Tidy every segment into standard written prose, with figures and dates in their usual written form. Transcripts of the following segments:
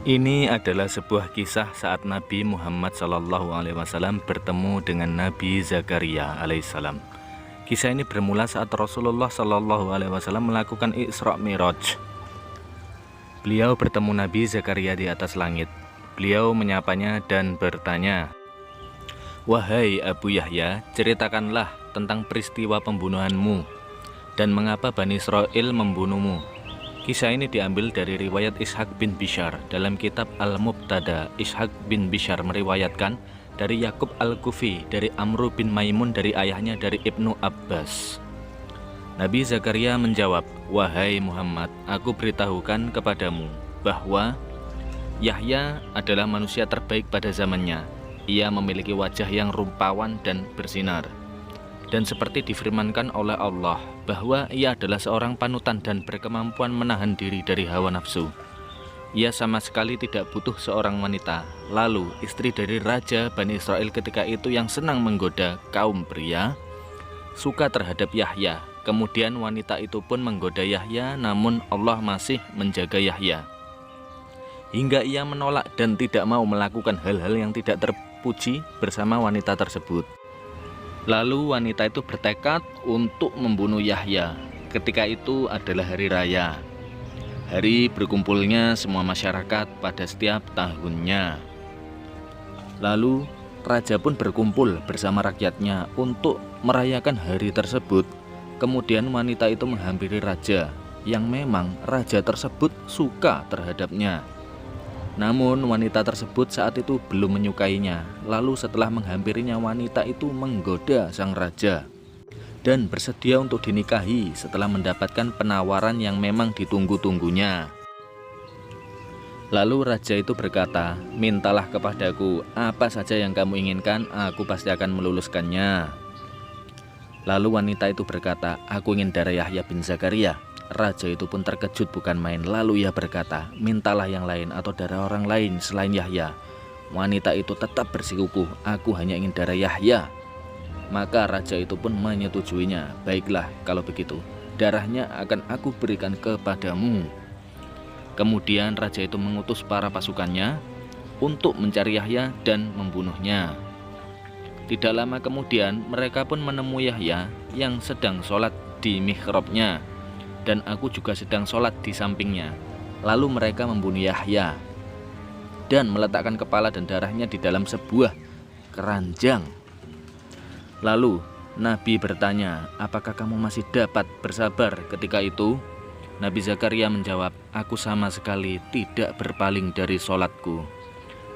Ini adalah sebuah kisah saat Nabi Muhammad SAW bertemu dengan Nabi Zakaria alaihissalam. Kisah ini bermula saat Rasulullah SAW melakukan Isra Mi'raj. Beliau bertemu Nabi Zakaria di atas langit. Beliau menyapanya dan bertanya, "Wahai Abu Yahya, ceritakanlah tentang peristiwa pembunuhanmu dan mengapa Bani Israel membunuhmu." Kisah ini diambil dari riwayat Ishaq bin Bishar dalam kitab Al-Mubtada. Ishaq bin Bishar meriwayatkan dari Yakub Al-Kufi, dari Amru bin Maimun, dari ayahnya dari Ibnu Abbas. Nabi Zakaria menjawab, "Wahai Muhammad, aku beritahukan kepadamu bahwa Yahya adalah manusia terbaik pada zamannya. Ia memiliki wajah yang rupawan dan bersinar. Dan seperti difirmankan oleh Allah bahwa ia adalah seorang panutan dan berkemampuan menahan diri dari hawa nafsu. Ia sama sekali tidak butuh seorang wanita. Lalu istri dari Raja Bani Israel ketika itu yang senang menggoda kaum pria suka terhadap Yahya. Kemudian wanita itu pun menggoda Yahya, namun Allah masih menjaga Yahya hingga ia menolak dan tidak mau melakukan hal-hal yang tidak terpuji bersama wanita tersebut. Lalu wanita itu bertekad untuk membunuh Yahya. Ketika itu adalah hari raya, hari berkumpulnya semua masyarakat pada setiap tahunnya. Lalu raja pun berkumpul bersama rakyatnya untuk merayakan hari tersebut. Kemudian wanita itu menghampiri raja, yang memang raja tersebut suka terhadapnya. Namun wanita tersebut saat itu belum menyukainya. Lalu setelah menghampirinya, wanita itu menggoda sang raja dan bersedia untuk dinikahi setelah mendapatkan penawaran yang memang ditunggu-tunggunya. Lalu raja itu berkata, "Mintalah kepadaku apa saja yang kamu inginkan, aku pasti akan meluluskannya." Lalu wanita itu berkata, "Aku ingin darah Yahya bin Zakaria." Raja itu pun terkejut bukan main. Lalu ia berkata, "Mintalah yang lain atau darah orang lain selain Yahya." Wanita itu tetap bersikukuh, "Aku hanya ingin darah Yahya." Maka raja itu pun menyetujuinya. "Baiklah, kalau begitu, darahnya akan aku berikan kepadamu." Kemudian raja itu mengutus para pasukannya untuk mencari Yahya dan membunuhnya. Tidak lama kemudian mereka pun menemui Yahya yang sedang sholat di mihrabnya, dan aku juga sedang sholat di sampingnya. Lalu mereka membunuh Yahya dan meletakkan kepala dan darahnya di dalam sebuah keranjang. Lalu Nabi bertanya, "Apakah kamu masih dapat bersabar ketika itu?" Nabi Zakaria menjawab, "Aku sama sekali tidak berpaling dari sholatku."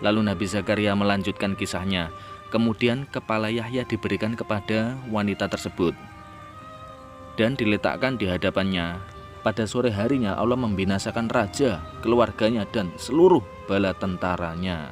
Lalu Nabi Zakaria melanjutkan kisahnya. Kemudian kepala Yahya diberikan kepada wanita tersebut dan diletakkan di hadapannya. Pada sore harinya Allah membinasakan raja, keluarganya, dan seluruh bala tentaranya.